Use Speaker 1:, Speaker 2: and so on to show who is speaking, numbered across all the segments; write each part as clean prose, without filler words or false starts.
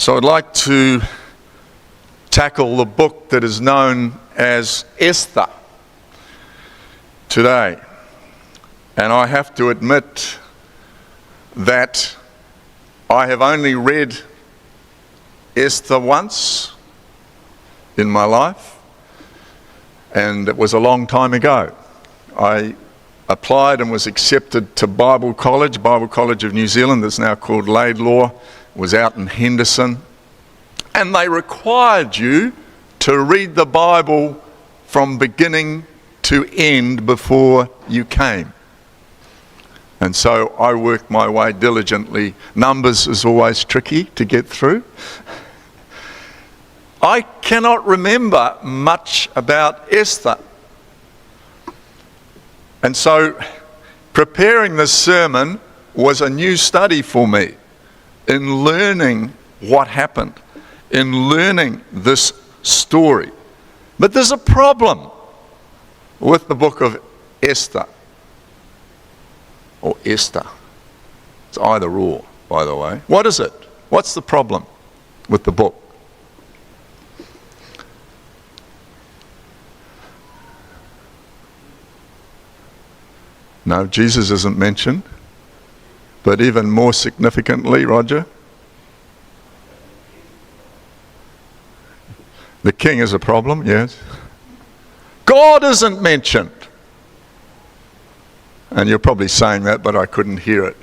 Speaker 1: So I'd like to tackle the book that is known as Esther today. And I have to admit that I have only read Esther once in my life, and it was a long time ago. I applied and was accepted to Bible College of New Zealand, that's now called Laidlaw, was out in Henderson, and they required you to read the Bible from beginning to end before you came. And so I worked my way diligently. Numbers is always tricky to get through. I cannot remember much about Esther. And so preparing this sermon was a new study for me in learning what happened, in learning this story. But there's a problem with the book of Esther. Or Esther. It's either or, by the way. What is it? What's the problem with the book? No, Jesus isn't mentioned. But even more significantly, Roger, the king is a problem, yes. God isn't mentioned. And you're probably saying that, but I couldn't hear it.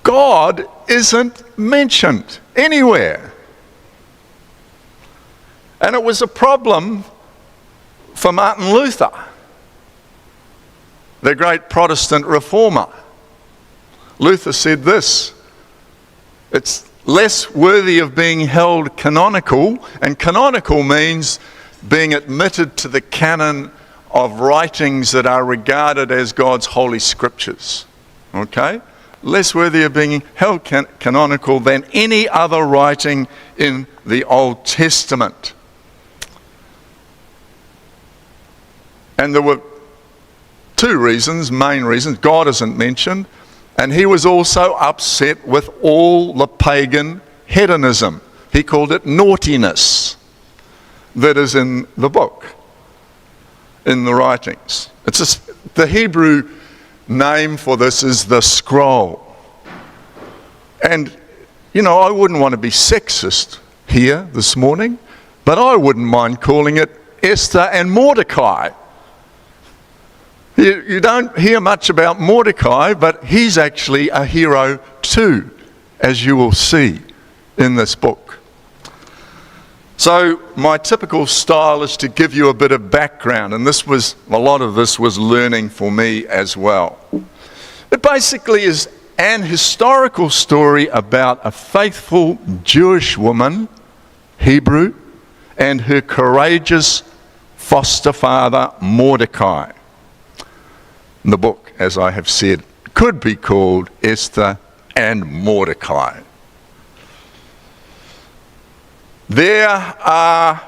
Speaker 1: God isn't mentioned anywhere. And it was a problem for Martin Luther, the great Protestant reformer. Luther said this: it's less worthy of being held canonical, and canonical means being admitted to the canon of writings that are regarded as God's holy scriptures. Okay? Less worthy of being held canonical than any other writing in the Old Testament. And there were two reasons, main reasons. God isn't mentioned, and he was also upset with all the pagan hedonism. He called it naughtiness that is in the book, in the writings. It's just, the Hebrew name for this is the scroll. And, you know, I wouldn't want to be sexist here this morning, but I wouldn't mind calling it Esther and Mordecai. You don't hear much about Mordecai, but he's actually a hero too, as you will see in this book. So my typical style is to give you a bit of background, and a lot of this was learning for me as well. It basically is an historical story about a faithful Jewish woman, Hebrew, and her courageous foster father, Mordecai. The book, as I have said, could be called Esther and Mordecai. There are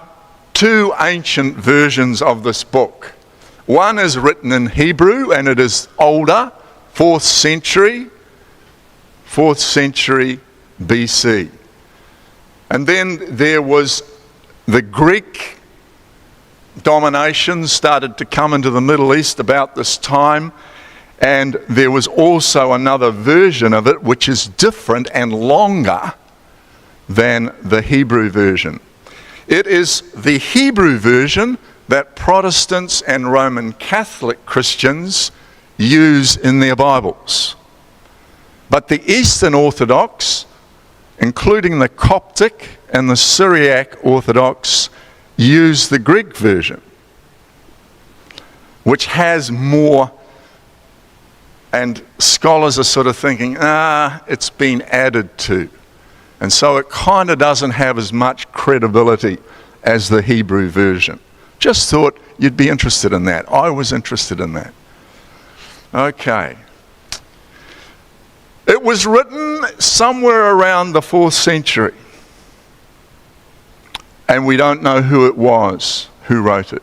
Speaker 1: two ancient versions of this book. One is written in Hebrew, and it is older, 4th century BC. And then there was the Greek domination started to come into the Middle East about this time, and there was also another version of it which is different and longer than the Hebrew version. It is the Hebrew version that Protestants and Roman Catholic Christians use in their Bibles. But the Eastern Orthodox, including the Coptic and the Syriac Orthodox, use the Greek version, which has more, and scholars are sort of thinking, it's been added to. And so it kind of doesn't have as much credibility as the Hebrew version. Just thought you'd be interested in that. I was interested in that. Okay. It was written somewhere around the 4th century. And we don't know who it was who wrote it.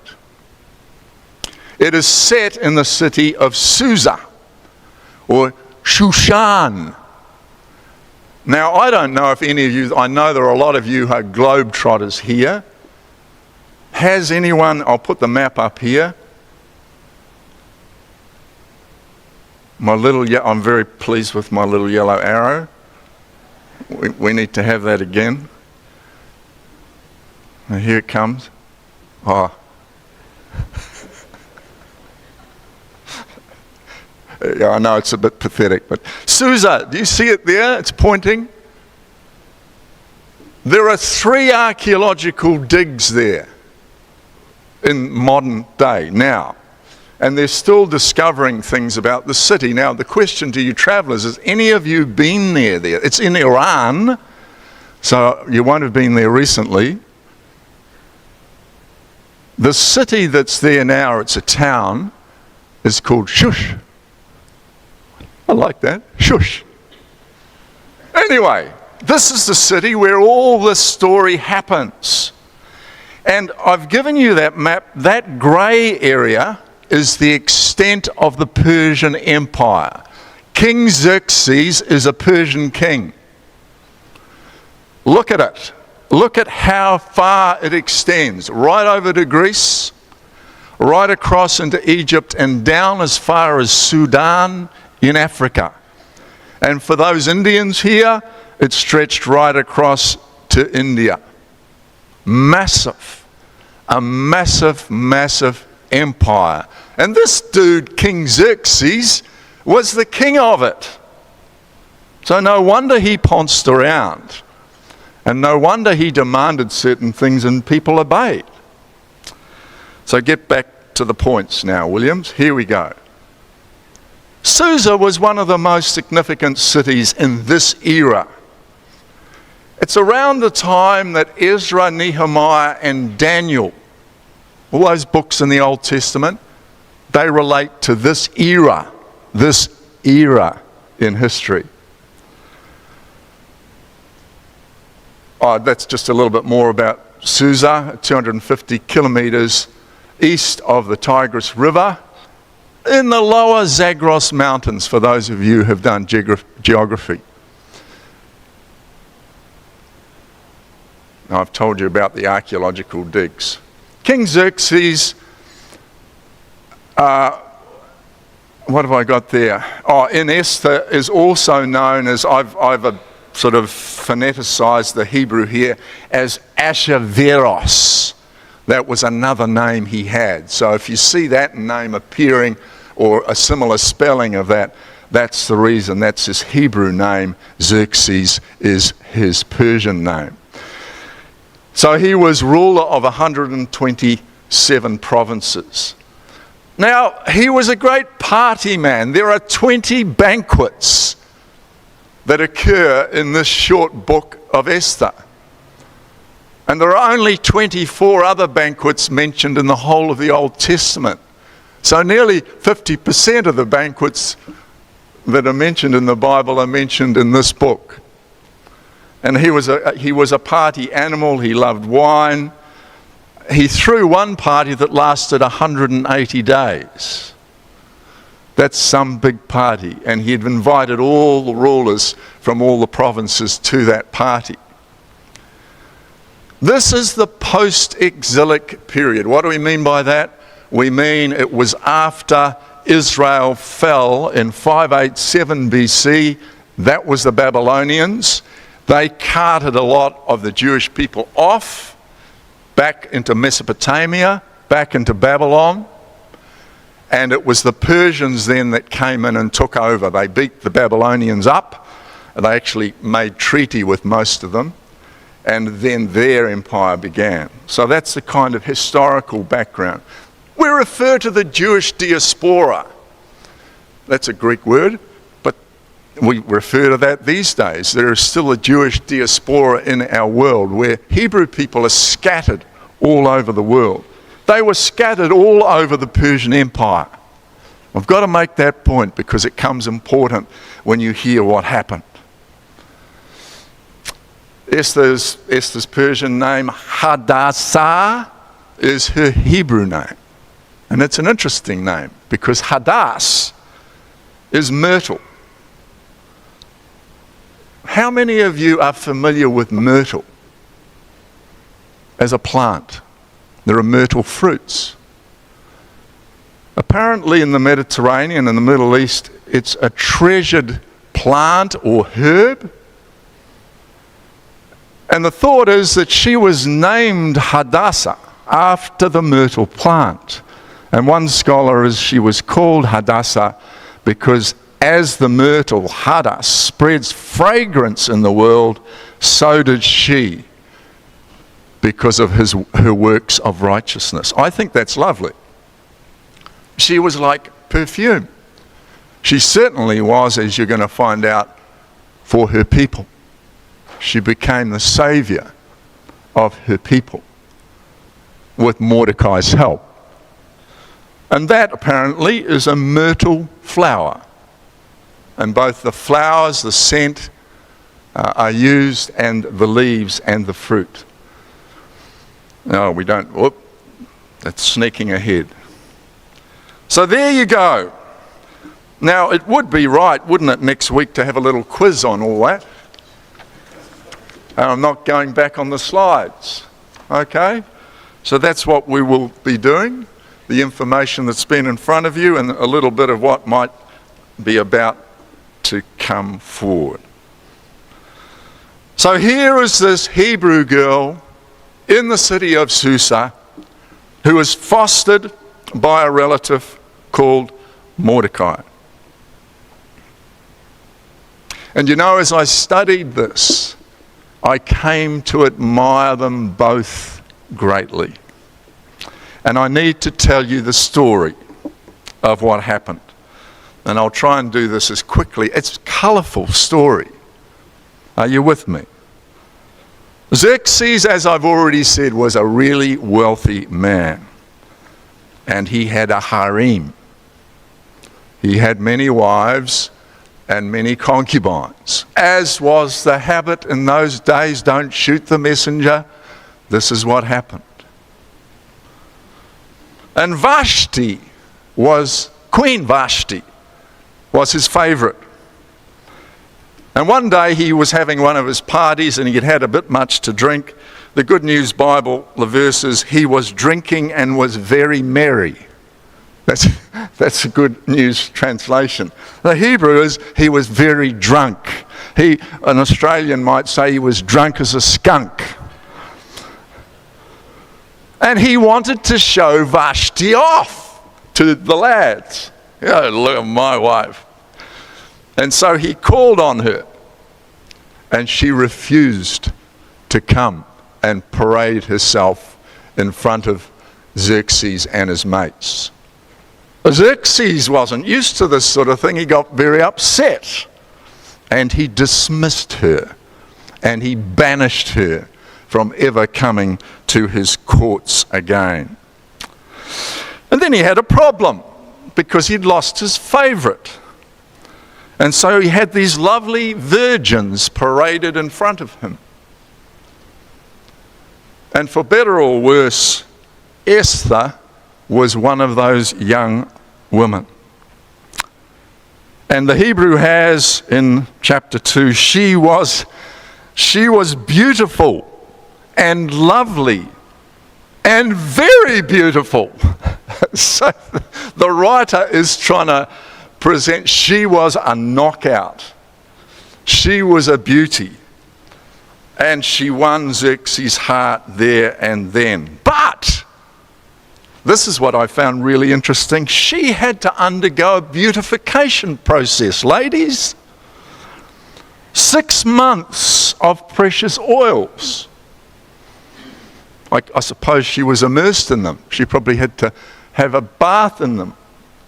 Speaker 1: It is set in the city of Susa, or Shushan. Now, I don't know if any of you, I know there are a lot of you who are globetrotters here. Has anyone, I'll put the map up here. I'm very pleased with my little yellow arrow. We need to have that again. Now here it comes. Oh. Yeah, I know it's a bit pathetic, but Susa, do you see it there? It's pointing. There are 3 archaeological digs there in modern day now, and they're still discovering things about the city. Now, the question to you travellers is, any of you been there? It's in Iran, so you won't have been there recently. The city that's there now, it's a town, is called Shush. I like that. Shush. Anyway, this is the city where all this story happens. And I've given you that map. That grey area is the extent of the Persian Empire. King Xerxes is a Persian king. Look at it. Look at how far it extends. Right over to Greece, right across into Egypt, and down as far as Sudan in Africa. And for those Indians here, it stretched right across to India. Massive. A massive, massive empire. And this dude, King Xerxes, was the king of it. So no wonder he pounced around. And no wonder he demanded certain things and people obeyed. So get back to the points now, Williams. Here we go. Susa was one of the most significant cities in this era. It's around the time that Ezra, Nehemiah, and Daniel, all those books in the Old Testament, they relate to this era in history. Oh, that's just a little bit more about Susa, 250 kilometers east of the Tigris River, in the lower Zagros Mountains, for those of you who have done geography. Now, I've told you about the archaeological digs. King Xerxes, what have I got there? Oh, in Esther is also known as, I've sort of phoneticized the Hebrew here, as Ahasuerus. That was another name he had. So if you see that name appearing, or a similar spelling of that, that's the reason. That's his Hebrew name. Xerxes is his Persian name. So he was ruler of 127 provinces. Now, he was a great party man. There are 20 banquets that occur in this short book of Esther. And there are only 24 other banquets mentioned in the whole of the Old Testament. So nearly 50% of the banquets that are mentioned in the Bible are mentioned in this book. And he was a party animal. He loved wine. He threw one party that lasted 180 days. That's some big party. And he had invited all the rulers from all the provinces to that party. This is the post-exilic period. What do we mean by that? We mean it was after Israel fell in 587 BC. That was the Babylonians. They carted a lot of the Jewish people off, back into Mesopotamia, back into Babylon. And it was the Persians then that came in and took over. They beat the Babylonians up. They actually made treaty with most of them. And then their empire began. So that's the kind of historical background. We refer to the Jewish diaspora. That's a Greek word, but we refer to that these days. There is still a Jewish diaspora in our world where Hebrew people are scattered all over the world. They were scattered all over the Persian Empire. I've got to make that point because it comes important when you hear what happened. Esther's Persian name, Hadassah, is her Hebrew name. And it's an interesting name because Hadass is myrtle. how many of you are familiar with myrtle as a plant? There are myrtle fruits. Apparently in the Mediterranean and the Middle East, it's a treasured plant or herb. And the thought is that she was named Hadassah after the myrtle plant. And one scholar is she was called Hadassah because as the myrtle, Hadass, spreads fragrance in the world, so did she because of her works of righteousness. I think that's lovely. She was like perfume. She certainly was, as you're going to find out, for her people. She became the savior of her people with Mordecai's help. And that apparently is a myrtle flower. And both the flowers, the scent, are used, and the leaves and the fruit. No, we don't. Whoop, that's sneaking ahead. So there you go. Now, it would be right, wouldn't it, next week to have a little quiz on all that? And I'm not going back on the slides. Okay? So that's what we will be doing. The information that's been in front of you and a little bit of what might be about to come forward. So here is this Hebrew girl in the city of Susa who was fostered by a relative called Mordecai. And you know, as I studied this, I came to admire them both greatly. And I need to tell you the story of what happened. And I'll try and do this as quickly. It's a colourful story. Are you with me? Xerxes, as I've already said, was a really wealthy man. And he had a harem. He had many wives and many concubines. As was the habit in those days, don't shoot the messenger. This is what happened. And Vashti Queen Vashti was his favourite. And one day he was having one of his parties and he had a bit much to drink. The Good News Bible, the verse is, he was drinking and was very merry. That's a Good News translation. The Hebrew is, he was very drunk. An Australian might say he was drunk as a skunk. And he wanted to show Vashti off to the lads. Yeah, look at my wife. And so he called on her, and she refused to come and parade herself in front of Xerxes and his mates. Xerxes wasn't used to this sort of thing. He got very upset, and he dismissed her, and he banished her from ever coming to his courts again. And then he had a problem, because he'd lost his favourite. And so he had these lovely virgins paraded in front of him. And for better or worse, Esther was one of those young women. And the Hebrew has in chapter 2, she was beautiful and lovely and very beautiful. So the writer is trying to present, she was a knockout. She was a beauty. And she won Xerxes' heart there and then. But, this is what I found really interesting, she had to undergo a beautification process, ladies. 6 months of precious oils. I suppose she was immersed in them. She probably had to have a bath in them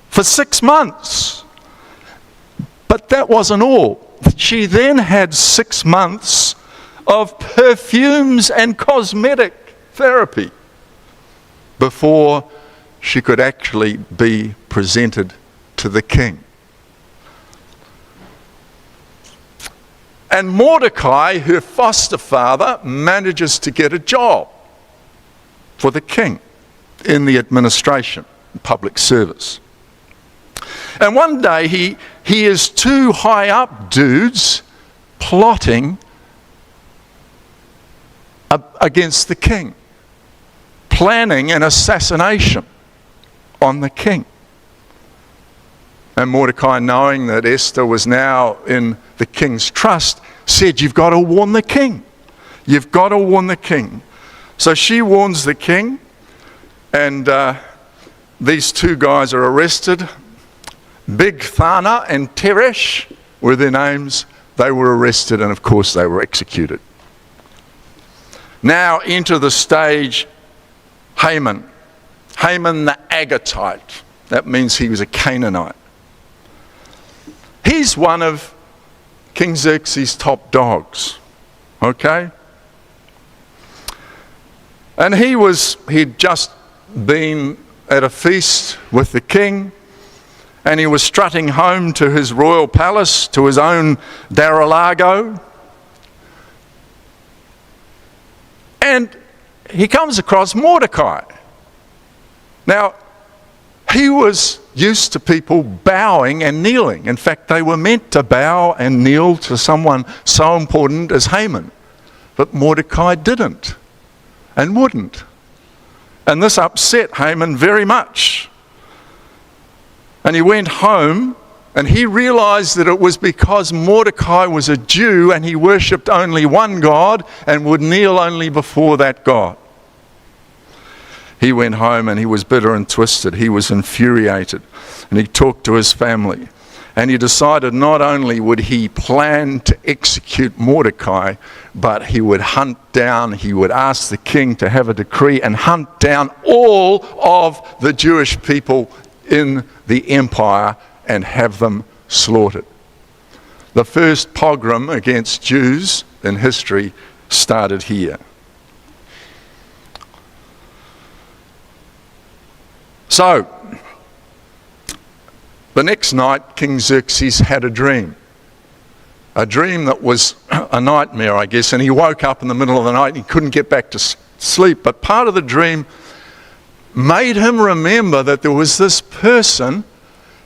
Speaker 1: for 6 months. But that wasn't all. She then had 6 months of perfumes and cosmetic therapy before she could actually be presented to the king. And Mordecai, her foster father, manages to get a job for the king in the administration, public service. And one day he is two high up dudes plotting against the king, planning an assassination on the king. And Mordecai, knowing that Esther was now in the king's trust, said, "You've got to warn the king. You've got to warn the king." So she warns the king, and these two guys are arrested. Bigthana and Teresh were their names. They were arrested, and of course they were executed. Now enter the stage Haman. Haman the Agagite. That means he was a Canaanite. He's one of King Xerxes' top dogs, okay? And he'd just been at a feast with the king, and he was strutting home to his royal palace, to his own Dar-a-Lago. And he comes across Mordecai. Now, he was used to people bowing and kneeling. In fact, they were meant to bow and kneel to someone so important as Haman. But Mordecai didn't and wouldn't. And this upset Haman very much. And he went home, and he realized that it was because Mordecai was a Jew and he worshipped only one God and would kneel only before that God. He went home and he was bitter and twisted. He was infuriated. And he talked to his family. And he decided not only would he plan to execute Mordecai, but he would he would ask the king to have a decree and hunt down all of the Jewish people in the empire and have them slaughtered. The first pogrom against Jews in history started here. So, the next night, King Xerxes had a dream that was a nightmare, I guess, and he woke up in the middle of the night and he couldn't get back to sleep. But part of the dream made him remember that there was this person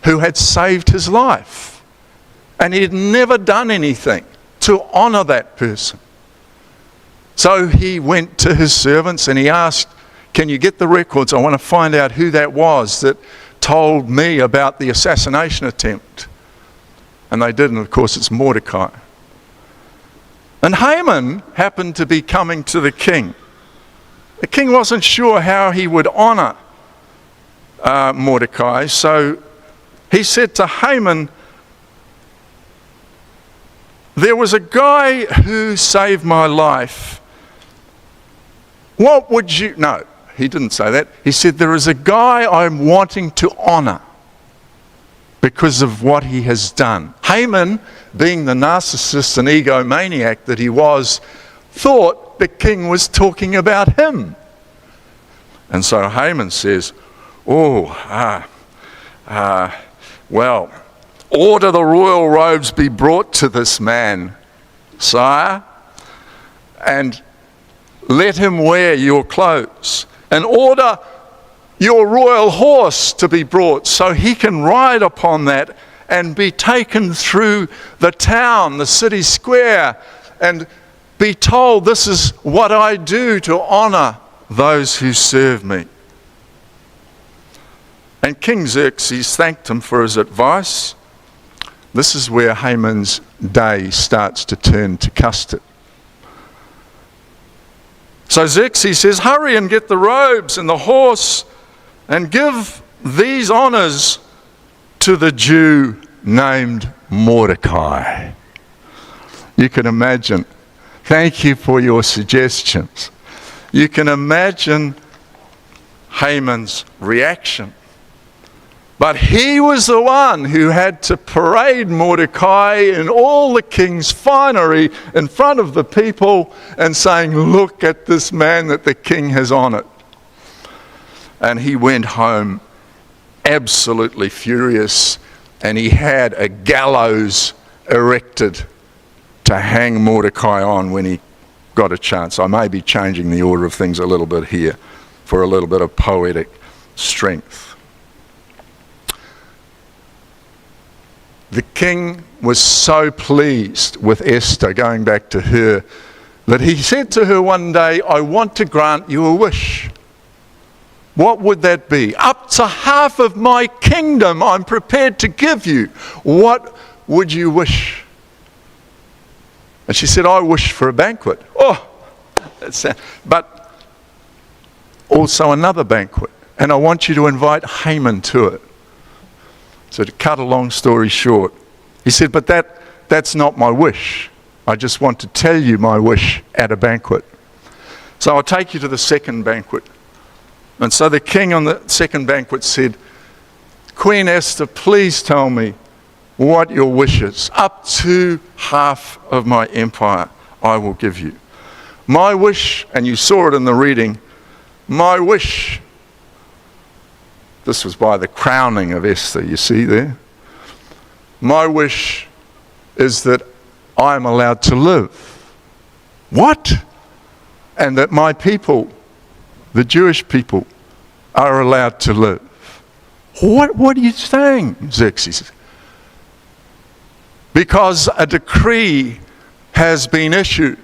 Speaker 1: who had saved his life, and he had never done anything to honor that person. So he went to his servants and he asked, "Can you get the records? I want to find out who that was that told me about the assassination attempt." And they did, and of course it's Mordecai. And Haman happened to be coming to the king. The king wasn't sure how he would honor Mordecai, so he said to Haman, "There was a guy who saved my life. What would you..." No, he didn't say that. He said, "There is a guy I'm wanting to honor because of what he has done." Haman, being the narcissist and egomaniac that he was, thought the king was talking about him. And so Haman says, well, order the royal robes be brought to this man, sire, and let him wear your clothes, and order your royal horse to be brought so he can ride upon that and be taken through the town, the city square, and be told, "This is what I do to honor those who serve me." And King Xerxes thanked him for his advice. This is where Haman's day starts to turn to custard. So Xerxes says, "Hurry and get the robes and the horse and give these honors to the Jew named Mordecai." You can imagine. Thank you for your suggestions. You can imagine Haman's reaction. But he was the one who had to parade Mordecai in all the king's finery in front of the people and saying, "Look at this man that the king has honored." And he went home absolutely furious, and he had a gallows erected to hang Mordecai on when he got a chance. I may be changing the order of things a little bit here for a little bit of poetic strength. the king was so pleased with Esther, going back to her, that he said to her one day, I want to grant you a wish. What would that be? Up to half of my kingdom I'm prepared to give you. What would you wish? And she said, I wish for a banquet. Oh, but also another banquet. And I want you to invite Haman to it. So to cut a long story short, he said, but that's not my wish. I just want to tell you my wish at a banquet. So I'll take you to the second banquet. And so the king on the second banquet said, Queen Esther, please tell me what your wish is. Up to half of my empire I will give you. My wish, and you saw it in the reading, my wish. This was by the crowning of Esther, you see there. My wish is that I am allowed to live. What? And that my people, the Jewish people, are allowed to live. What are you saying, Xerxes? Because a decree has been issued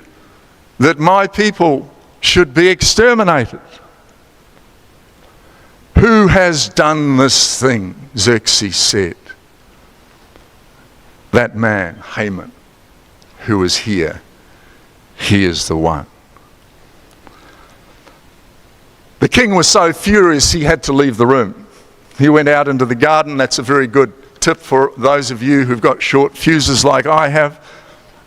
Speaker 1: that my people should be exterminated. Who has done this thing? Xerxes said. That man, Haman, who is here, he is the one. The king was so furious he had to leave the room. He went out into the garden. That's a very good tip for those of you who've got short fuses like I have.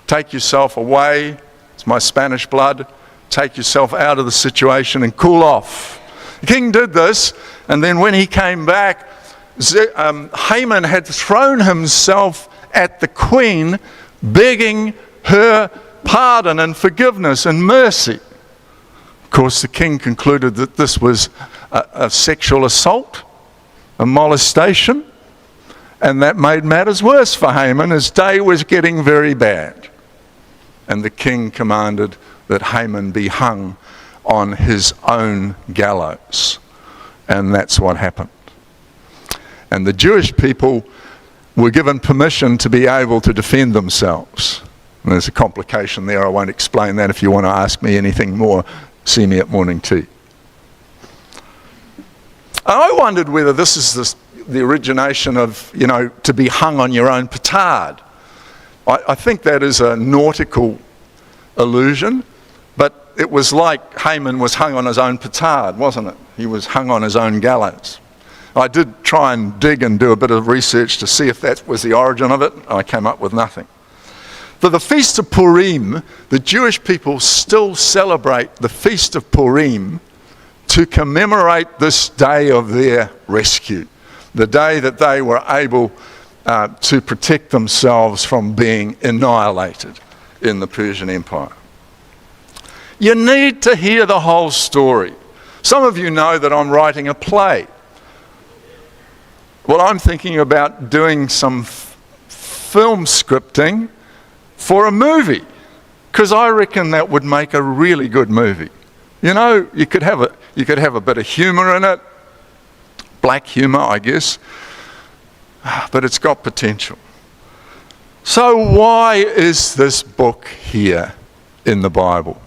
Speaker 1: Take yourself away. It's my Spanish blood. Take yourself out of the situation and cool off. The king did this, and then when he came back, Haman had thrown himself at the queen, begging her pardon and forgiveness and mercy. Of course, the king concluded that this was a sexual assault, a molestation, and that made matters worse for Haman. His day was getting very bad. And the king commanded that Haman be hung on his own gallows. And that's what happened. And the Jewish people were given permission to be able to defend themselves. And there's a complication there. I won't explain that. If you want to ask me anything more, see me at morning tea. I wondered whether this is the origination of, to be hung on your own petard. I think that is a nautical allusion, but it was like Haman was hung on his own petard, wasn't it? He was hung on his own gallows. I did try and dig and do a bit of research to see if that was the origin of it. I came up with nothing. For the Feast of Purim, the Jewish people still celebrate the Feast of Purim to commemorate this day of their rescue, the day that they were able to protect themselves from being annihilated in the Persian Empire. You need to hear the whole story. Some of you know that I'm writing a play. Well, I'm thinking about doing some film scripting for a movie, because I reckon that would make a really good movie. You could have a bit of humour in it, black humour, I guess, but it's got potential. So why is this book here in the Bible?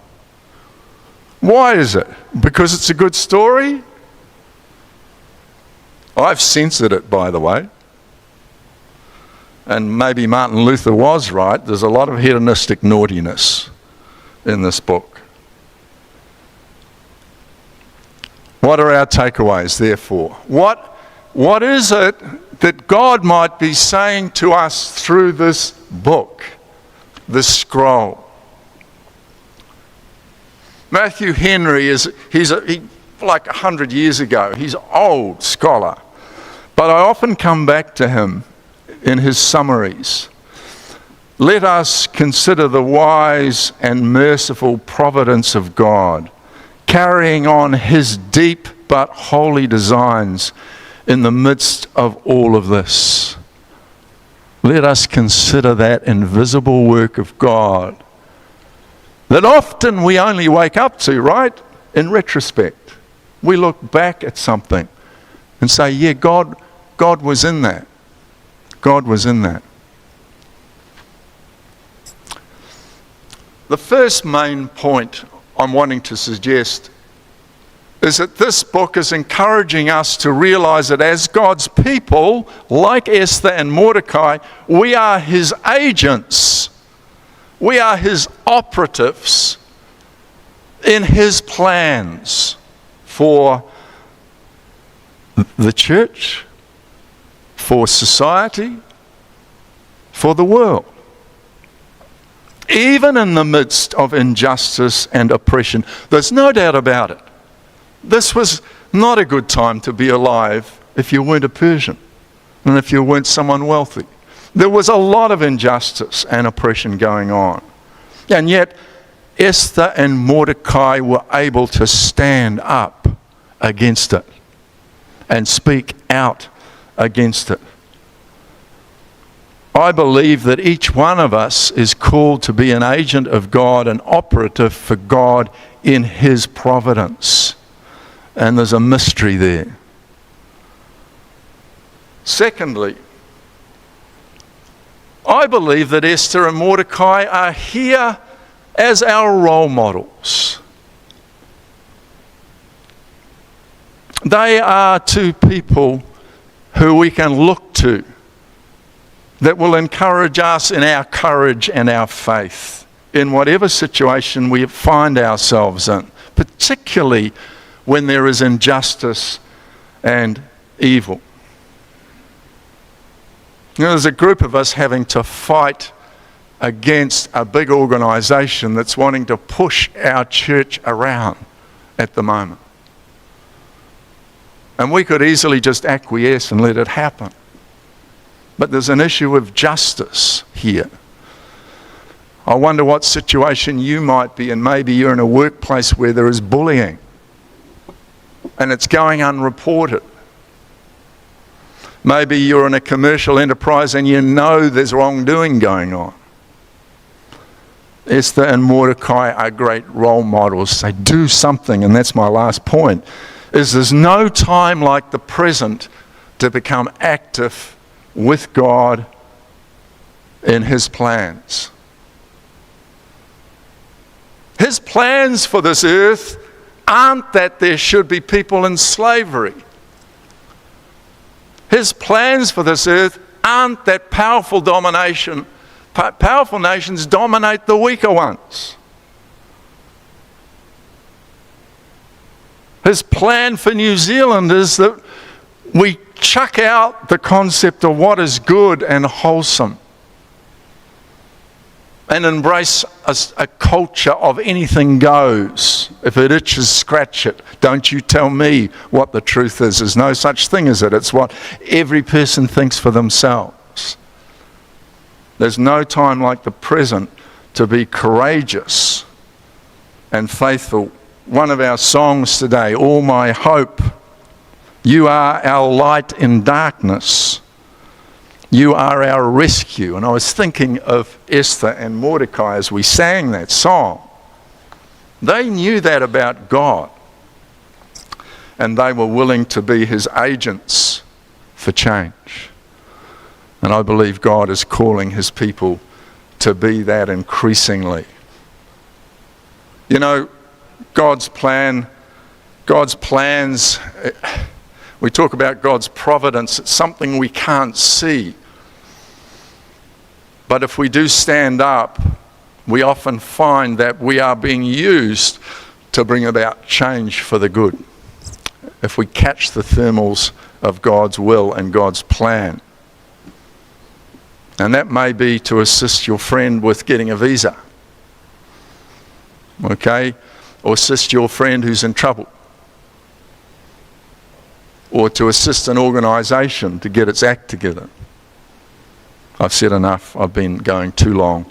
Speaker 1: Why is it? Because it's a good story? I've censored it, by the way. And maybe Martin Luther was right. There's a lot of hedonistic naughtiness in this book. What are our takeaways, therefore? What is it that God might be saying to us through this book, this scroll? Matthew Henry he's like 100 years ago. He's an old scholar. But I often come back to him in his summaries. Let us consider the wise and merciful providence of God, carrying on his deep but holy designs in the midst of all of this. Let us consider that invisible work of God that often we only wake up to, right? In retrospect. We look back at something and say, yeah, God was in that. God was in that. The first main point I'm wanting to suggest is that this book is encouraging us to realize that as God's people, like Esther and Mordecai, we are his agents. We are his operatives in his plans for the church, for society, for the world. Even in the midst of injustice and oppression, there's no doubt about it. This was not a good time to be alive if you weren't a Persian and if you weren't someone wealthy. There was a lot of injustice and oppression going on. And yet, Esther and Mordecai were able to stand up against it and speak out against it. I believe that each one of us is called to be an agent of God, an operative for God in his providence. And there's a mystery there. Secondly, I believe that Esther and Mordecai are here as our role models. They are two people who we can look to that will encourage us in our courage and our faith in whatever situation we find ourselves in, particularly when there is injustice and evil. You know, there's a group of us having to fight against a big organisation that's wanting to push our church around at the moment. And we could easily just acquiesce and let it happen. But there's an issue of justice here. I wonder what situation you might be in. Maybe you're in a workplace where there is bullying and it's going unreported. Maybe you're in a commercial enterprise and you know there's wrongdoing going on. Esther and Mordecai are great role models. They do something, and that's my last point, is there's no time like the present to become active with God in his plans. His plans for this earth aren't that there should be people in slavery. His plans for this earth aren't that powerful nations dominate the weaker ones. His plan for New Zealand is that we chuck out the concept of what is good and wholesome and embrace a culture of anything goes. If it itches, scratch it. Don't you tell me what the truth is. There's no such thing as it. It's what every person thinks for themselves. There's no time like the present to be courageous and faithful. One of our songs today, All My Hope, you are our light in darkness. You are our rescue. And I was thinking of Esther and Mordecai as we sang that song. They knew that about God. And they were willing to be his agents for change. And I believe God is calling his people to be that increasingly. You know, God's plans, we talk about God's providence, it's something we can't see. But if we do stand up, we often find that we are being used to bring about change for the good. If we catch the thermals of God's will and God's plan. And that may be to assist your friend with getting a visa. Okay? Or assist your friend who's in trouble. Or to assist an organisation to get its act together. I've said enough. I've been going too long.